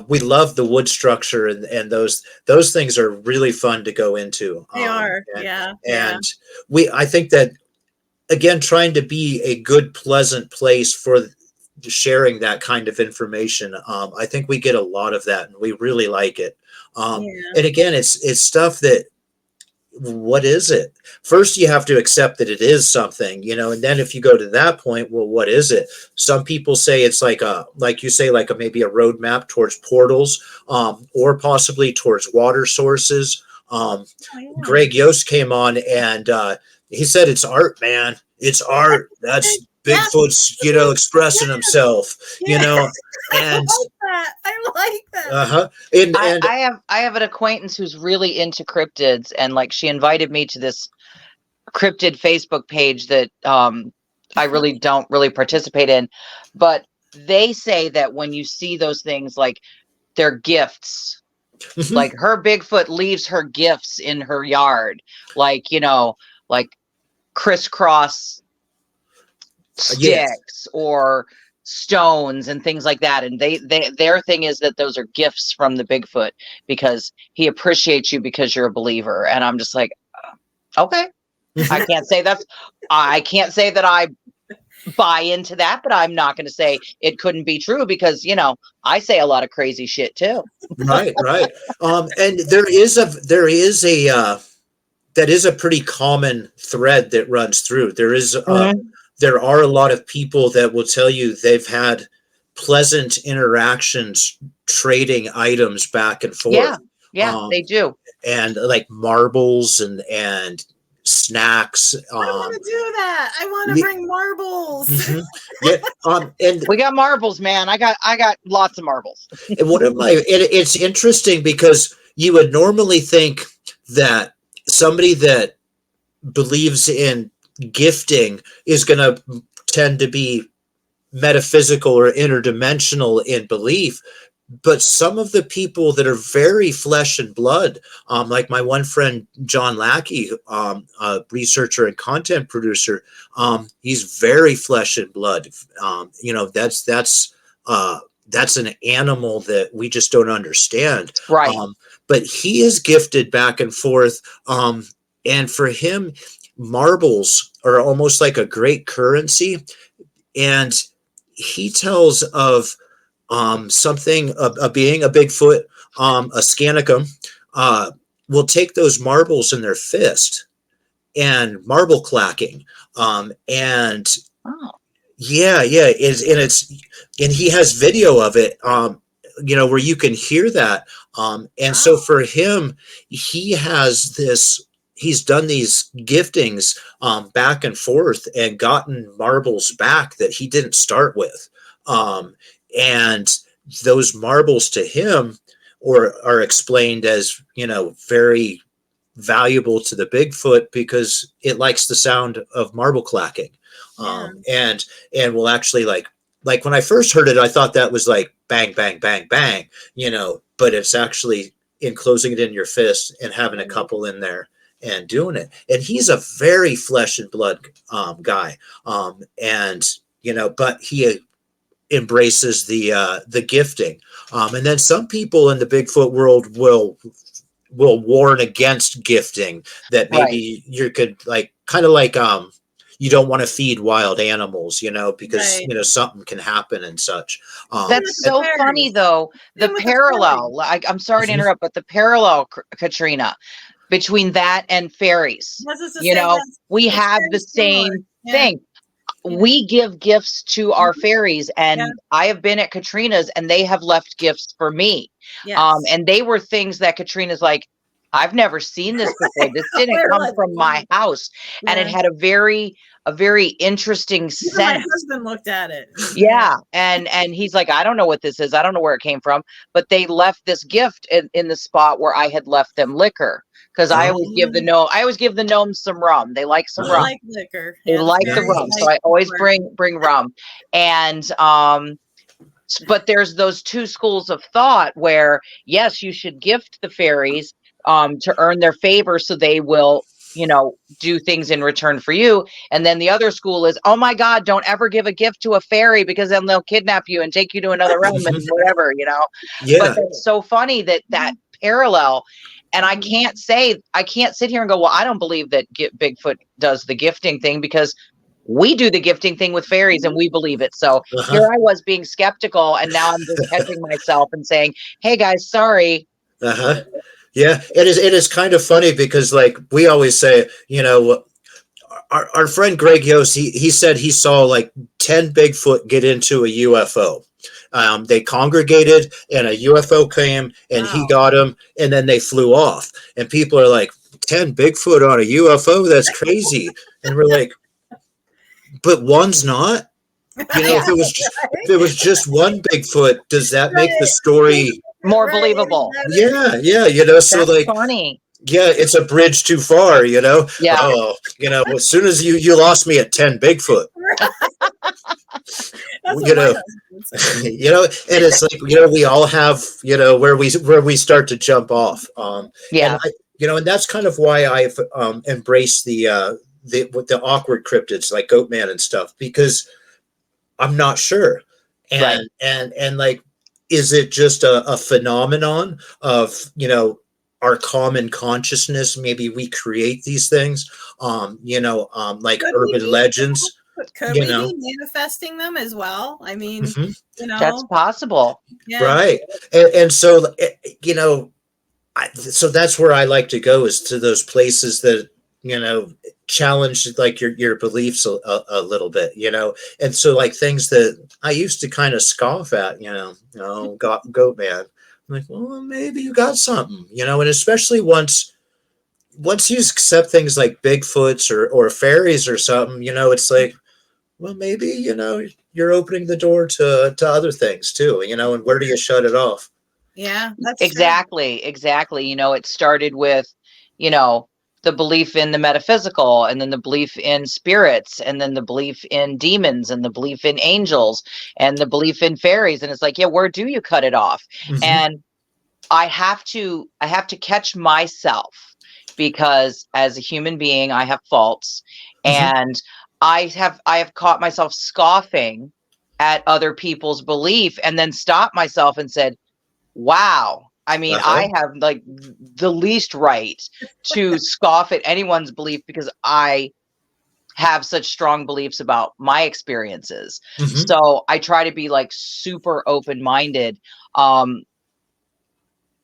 we love the wood structure, and those things are really fun to go into. They are. And I think that, again, trying to be a good, pleasant place for sharing that kind of information. I think we get a lot of that, and we really like it. And again, it's stuff that, what is it? First, you have to accept that it is something, you know, and then if you go to that point, well, what is it? Some people say it's like you say, maybe a roadmap towards portals, or possibly towards water sources. Greg Yost came on, and he said it's art, man. It's art. That's Yeah. Bigfoot's, expressing himself, Yeah. and I like that. uh-huh. And I have an acquaintance who's really into cryptids, and like she invited me to this cryptid Facebook page that I really don't really participate in, but they say that when you see those things, like they're gifts. Like her Bigfoot leaves her gifts in her yard, like like crisscross yes. sticks or stones and things like that. And their thing is that those are gifts from the Bigfoot because he appreciates you because you're a believer. And I'm just like, okay. I can't say that I buy into that, but I'm not going to say it couldn't be true because, I say a lot of crazy shit too. Right. And there is a that is a pretty common thread that runs through. There are a lot of people that will tell you they've had pleasant interactions trading items back and forth. Yeah, they do. And like marbles and snacks. I want to do that. I want to bring marbles. Mm-hmm. Yeah. And we got marbles, man. I got lots of marbles. And it's interesting because you would normally think that somebody that believes in gifting is going to tend to be metaphysical or interdimensional in belief. But some of the people that are very flesh and blood, like my one friend, John Lackey, a researcher and content producer, he's very flesh and blood. That's an animal that we just don't understand. Right. But he is gifted back and forth. And for him, marbles are almost like a great currency. And he tells of something, a being, a Bigfoot, a Scanicum, will take those marbles in their fist and marble clacking. And and he has video of it, where you can hear that. So for him, he's done these giftings back and forth and gotten marbles back that he didn't start with. And those marbles to him are explained as, very valuable to the Bigfoot because it likes the sound of marble clacking. And will actually like when I first heard it, I thought that was like bang, bang, bang, bang, but it's actually enclosing it in your fist and having a couple in there and doing it. And he's a very flesh and blood guy. But he embraces the gifting. And then some people in the Bigfoot world will warn against gifting, that maybe you could you don't want to feed wild animals, because something can happen and such. That's so funny though. The parallel, I'm sorry to interrupt, but the parallel, Katrina, between that and fairies, we have the same thing. We give gifts to our fairies, and I have been at Katrina's and they have left gifts for me. And they were things that Katrina's like, I've never seen this before. This didn't come from my house. And it had a very interesting scent. My husband looked at it. Yeah. And he's like, I don't know what this is. I don't know where it came from. But they left this gift in the spot where I had left them liquor. Because I always give the gnomes some rum. They like some rum. Like liquor. They like the rum. So I always bring rum. And but there's those two schools of thought where, yes, you should gift the fairies to earn their favor so they will, do things in return for you. And then the other school is, oh my God, don't ever give a gift to a fairy because then they'll kidnap you and take you to another realm and whatever, Yeah. But it's so funny that parallel. And I can't sit here and go, well, I don't believe that Bigfoot does the gifting thing because we do the gifting thing with fairies and we believe it. So here I was being skeptical, and now I'm just catching myself and saying, hey guys, sorry. Yeah, it is kind of funny because like we always say, our friend Greg Yost, he said he saw like 10 Bigfoot get into a UFO. They congregated and a UFO came and he got them and then they flew off. And people are like, 10 Bigfoot on a UFO, that's crazy. And we're like, but one's not. You know, Yeah. if it was just one Bigfoot, does that make the story More believable. Yeah, you know, so That's like funny. yeah, it's a bridge too far, you know. Yeah. Oh, you know, as soon as you lost me at 10 Bigfoot. You know, you know, and it's like, you know, we all have, you know, where we start to jump off. Yeah. And you know, and that's kind of why I've embraced the awkward cryptids like Goatman and stuff, because I'm not sure. Right. And like, is it just a phenomenon of, you know, our common consciousness? Maybe we create these things, you know, like Could we urban be? legends, Could you we know. be manifesting them as well? I mean, Mhm. you know, That's possible. yeah. Right. And so, you know, so that's where I like to go, is to those places that, you know, challenge like your beliefs a little bit, you know. And so like things that I used to kind of scoff at, you know, oh, goat man. I'm like, well, maybe you got something, you know. And especially once you accept things like Bigfoots or fairies or something, you know, it's like, well, maybe, you know, you're opening the door to other things too, you know. And where do you shut it off? Yeah, that's Exactly. You know, it started with, you know, the belief in the metaphysical, and then the belief in spirits, and then the belief in demons, and the belief in angels, and the belief in fairies. And it's like, yeah, where do you cut it off? Mm-hmm. And I have to catch myself, because as a human being, I have faults, Mm-hmm. and I have caught myself scoffing at other people's belief, and then stopped myself and said, wow. I mean, Uh-huh. I have like the least right to scoff at anyone's belief, because I have such strong beliefs about my experiences. Mm-hmm. So I try to be like super open-minded. Um,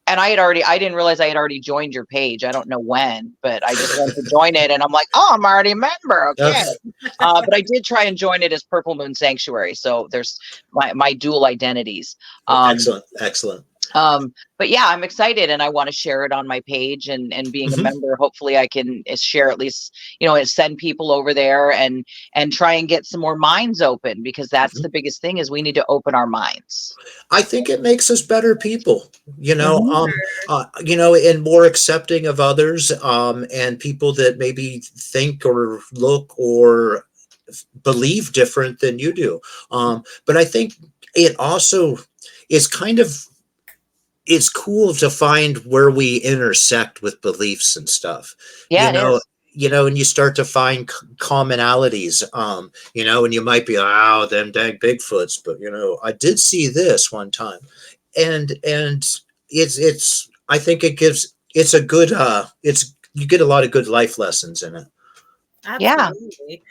and I didn't realize I had already joined your page. I don't know when, but I just went to join it, and I'm like, oh, I'm already a member. Okay. But I did try and join it as Purple Moon Sanctuary. So there's my dual identities. Excellent. But yeah, I'm excited, and I want to share it on my page, and being a Mm-hmm. member, hopefully I can share, at least, you know, and send people over there, and try and get some more minds open, because that's Mm-hmm. the biggest thing, is we need to open our minds. I think it makes us better people, you know, Mhm. you know, and more accepting of others, and people that maybe think or look or believe different than you do. But I think it also is kind of, it's cool to find where we intersect with beliefs and stuff, Yeah, you it know. is. And you start to find commonalities, you know. And you might be, oh, them dang Bigfoots, but you know, I did see this one time. And it's I think it's a good, it's, you get a lot of good life lessons in it. Yeah. Absolutely.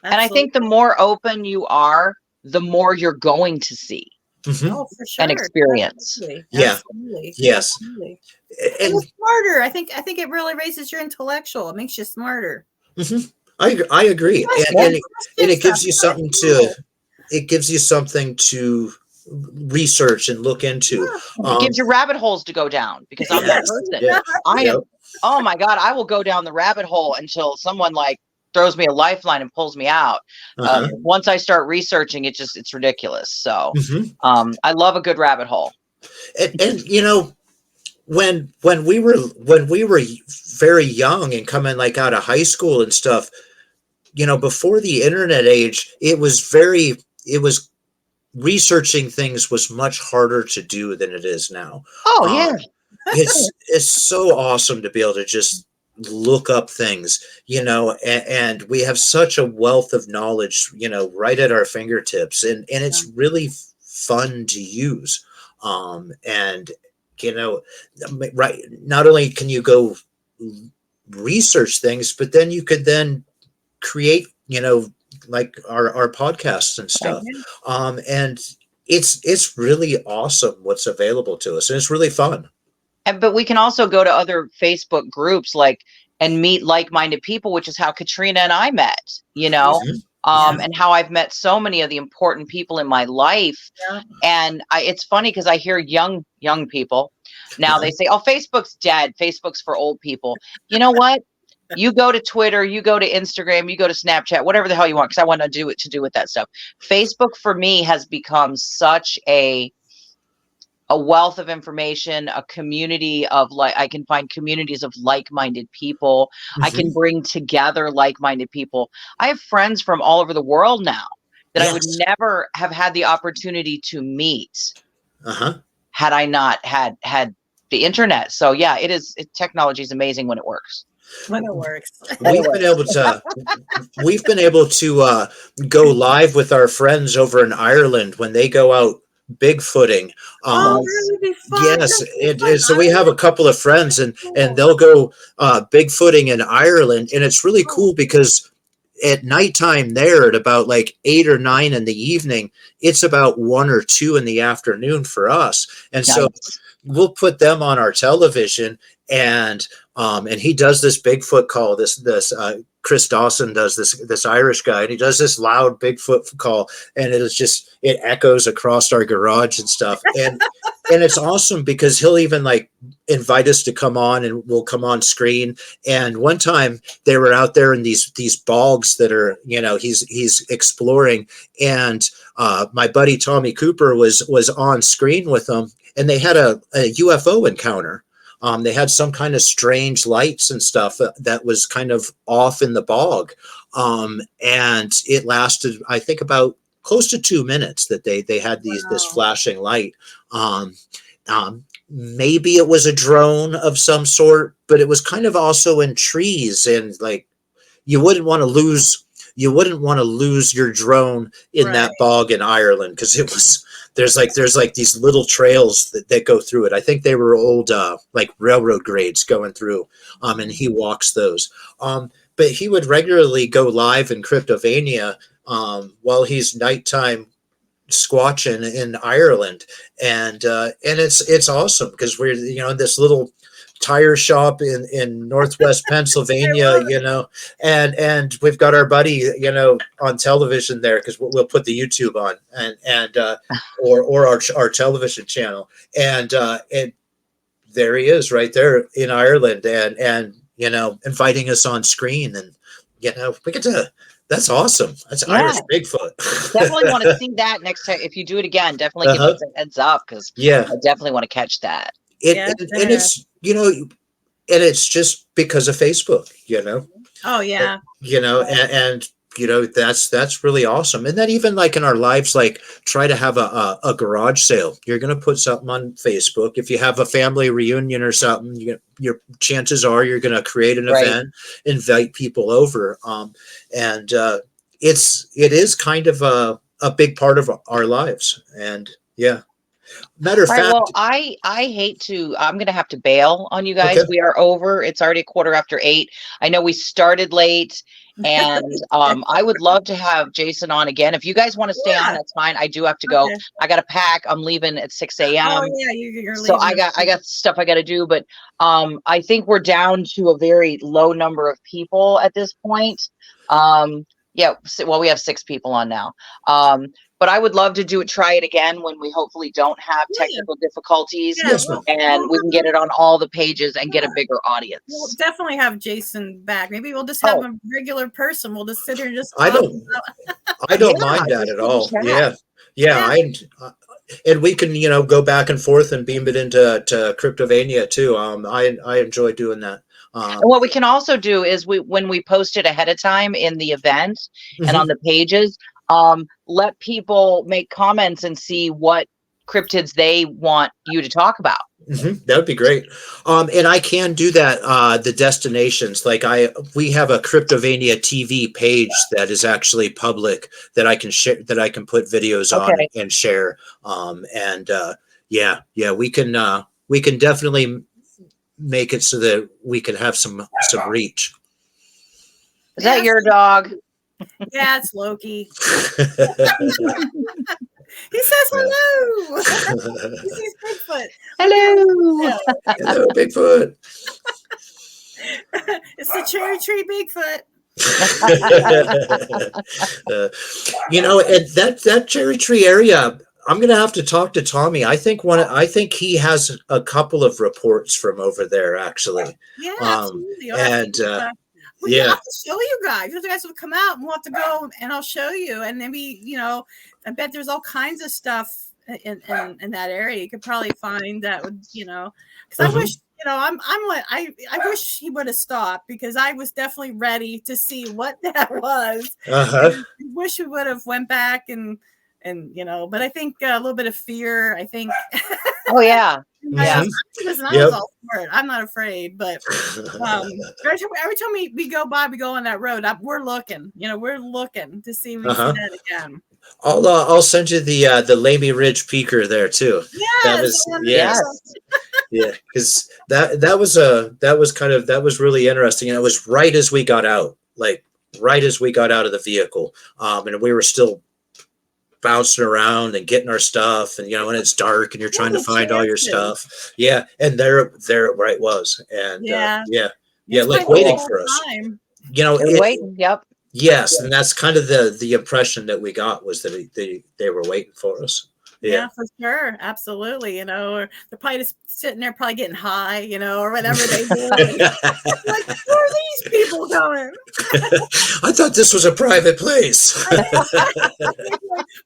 And I think the more open you are, the more you're going to see Mm-hmm. Oh, for and sure. experience. Absolutely. Yeah. Absolutely. Yes. Absolutely. And And it's smarter. I think it really raises your intellectual. It makes you smarter. mhm, I agree. Yeah. And it Stuff gives you is really something cool. to research and look into. It gives you rabbit holes to go down, because I'm that Yes. person. Yeah. I Yep. am, oh my God, I will go down the rabbit hole until someone like throws me a lifeline and pulls me out. Uh-huh. Once I start researching, it's ridiculous. So Hmm. I love a good rabbit hole. And you know, when we were very young and coming like out of high school and stuff, you know, before the internet age, it was researching things was much harder to do than it is now. Oh Um, yeah. it's so awesome to be able to just look up things, you know. And we have such a wealth of knowledge, you know, right at our fingertips, and it's really fun to use. And you know, right, not only can you go research things, but then you could then create, you know, like our podcasts and stuff. And it's really awesome what's available to us, and it's really fun. But we can also go to other Facebook groups, like, and meet like-minded people, which is how Katrina and I met, you know, Mhm. Yeah. and how I've met so many of the important people in my life. Yeah. And it's funny, because I hear young people Now they say, oh, Facebook's dead. Facebook's for old people. You know what? You go to Twitter, you go to Instagram, you go to Snapchat, whatever the hell you want, because I want to do with that stuff. Facebook for me has become such a wealth of information, a community of I can find communities of like-minded people. I can bring together like-minded people. I have friends from all over the world now that I would never have had the opportunity to meet had I not had the internet. So yeah, technology is amazing when it works. When it works. We've been able to go live with our friends over in Ireland when they go out Bigfooting. That would be fun. Yes, so we have a couple of friends, and they'll go Bigfooting in Ireland, and it's really cool because at nighttime there at about like 8 or 9 in the evening, it's about 1 or 2 in the afternoon for us, and so we'll put them on our television, and he does this Bigfoot call. This Chris Dawson does this Irish guy, and he does this loud Bigfoot call, and it echoes across our garage and stuff. And it's awesome because he'll even like invite us to come on, and we'll come on screen. And one time they were out there in these bogs that are, he's exploring, and my buddy Tommy Cooper was on screen with them, and they had a UFO encounter. They had some kind of strange lights and stuff that was kind of off in the bog. And it lasted, I think, about close to 2 minutes that they had this flashing light. Maybe it was a drone of some sort, but it was kind of also in trees, and like you wouldn't want to lose your drone in that bog in Ireland, because there's like these little trails that go through it. I think they were old like railroad grades going through, and he walks those. But he would regularly go live in Cryptovania while he's nighttime squatching in Ireland, and it's awesome because we're in this little tire shop in Northwest Pennsylvania, and we've got our buddy, on television there, because we'll put the YouTube on and or our television channel, and there he is right there in Ireland, and inviting us on screen, and we get to. That's awesome. That's Irish Bigfoot. Definitely want to see that next time. If you do it again, definitely give us a heads up, because I definitely want to catch that. And it's and it's just because of Facebook, Oh yeah. And that's really awesome. And then even like in our lives, like try to have a garage sale. You're going to put something on Facebook. If you have a family reunion or something, your chances are you're going to create an event, invite people over. And it is kind of a big part of our lives. And matter of fact, well, I hate to. I'm going to have to bail on you guys. Okay. We are over. It's already 8:15. I know we started late, and I would love to have Jason on again. If you guys want to stay on, that's fine. I do have to go. I got to pack. I'm leaving at 6 a.m. Oh yeah, you're leaving. So I got stuff I got to do. But I think we're down to a very low number of people at this point. We have 6 people on now. But I would love to try it again when we hopefully don't have technical difficulties, and we can get it on all the pages and get a bigger audience. We'll definitely have Jason back. Maybe we'll just have a regular person. We'll just sit here and just I don't mind that at all. And we can, go back and forth and beam it into Cryptovania too. I enjoy doing that. And what we can also do is when we post it ahead of time in the event and on the pages, let people make comments and see what cryptids they want you to talk about. That would be great. And I can do that. The destinations, like we have a Cryptovania TV page that is actually public that I can share, that I can put videos on and share. We can definitely make it so that we can have some reach. Is that your dog? Yeah, it's Loki. He says hello. He sees Bigfoot. Hello. Hello, Bigfoot. It's the cherry tree Bigfoot. And that cherry tree area, I'm going to have to talk to Tommy. I think he has a couple of reports from over there, actually. Yeah, Um, absolutely. and We can yeah, have to show you guys. You guys will come out and we'll have to go and I'll show you. And maybe, I bet there's all kinds of stuff in that area. You could probably find that would, because I wish, I wish he would have stopped because I was definitely ready to see what that was. uh-huh. I wish we would have went back and but I think a little bit of fear. I think. Oh yeah. Yeah. Mhm. Listen, I Yep. was all for it. I'm not afraid, but every time we go by, we go on that road. We're looking. We're looking to see if we see Uh-huh. that again. I'll send you the Lamy Ridge Peaker there too. That Yes. was yes. Yeah, because that was really interesting, and it was right as we got out, like right as we got out of the vehicle, and we were still bouncing around and getting our stuff, and when it's dark and you're trying to find all your stuff, yeah, and there it right was, and Yeah. yeah, like waiting for us, They're waiting. Yep. yes, and that's kind of the impression that we got was that they were waiting for us. Yeah, for sure. Absolutely. Or they're probably just sitting there, probably getting high, or whatever they do. Like, where are these people going? I thought this was a private place. Like,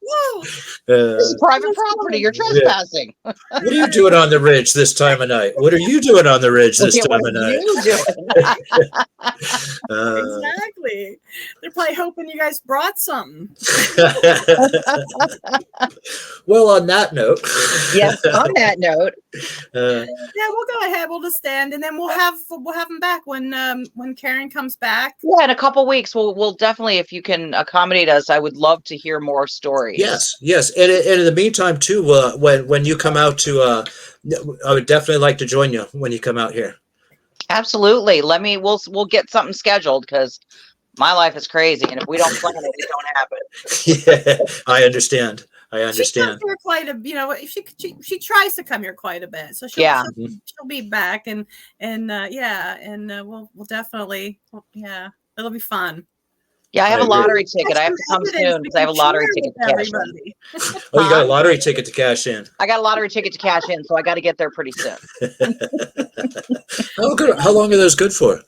whoa. This is private property. You're trespassing. What are you doing on the ridge this time of night? What are you doing on the ridge this time of night? Exactly. They're probably hoping you guys brought something. Well, on that note. Yes, on that note. Yeah, we'll go ahead. We'll just stand, and then we'll have them back when Karen comes back. Yeah, in a couple weeks, we'll definitely, if you can accommodate us, I would love to hear more stories. Yes, and in the meantime too, when you come out to, I would definitely like to join you when you come out here. Absolutely. We'll get something scheduled because my life is crazy, and if we don't plan it, it don't happen. Yeah, I understand. She comes here quite a, she tries to come here quite a bit, so she'll be back, and we'll definitely, it'll be fun. Yeah, I have a lottery ticket. I have to come soon because I have a lottery ticket to cash in. Oh, you got a lottery ticket to cash in? I got a lottery ticket to cash in, so I got to get there pretty soon. How long are those good for?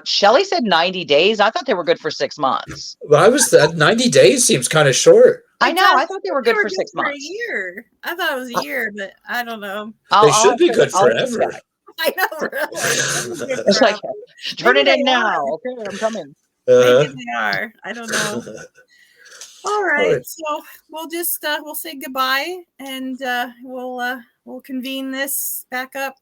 Shelly said 90 days. I thought they were good for 6 months. Well, 90 days seems kind of short. I know. I thought they were good for 6 months. A year. I thought it was a year, but I don't know. They should be good forever. I know, really. It's like, turn it in now. Okay, I'm coming. Maybe they are. I don't know. All right. So we'll just we'll say goodbye, and we'll convene this back up.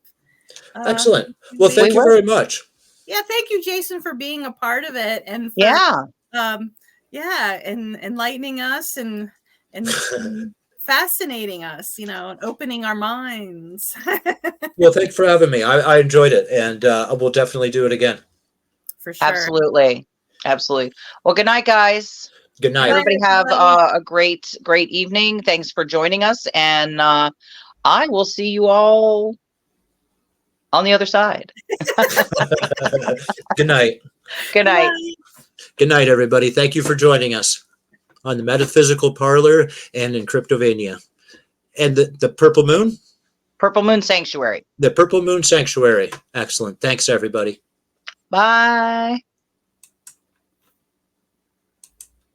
Excellent. Well, thank you very much. Yeah, thank you, Jason, for being a part of it, and and enlightening us and fascinating us, and opening our minds. Well, thanks for having me. I enjoyed it, and we'll definitely do it again. For sure. Absolutely. Well, good night, guys. Good night. Everybody have a great evening. Thanks for joining us, and I will see you all on the other side. Good night. Good night. Good night, everybody. Thank you for joining us on the Metaphysical Parlor and in Cryptovania. And the Purple Moon? Purple Moon Sanctuary. The Purple Moon Sanctuary. Excellent. Thanks, everybody. Bye.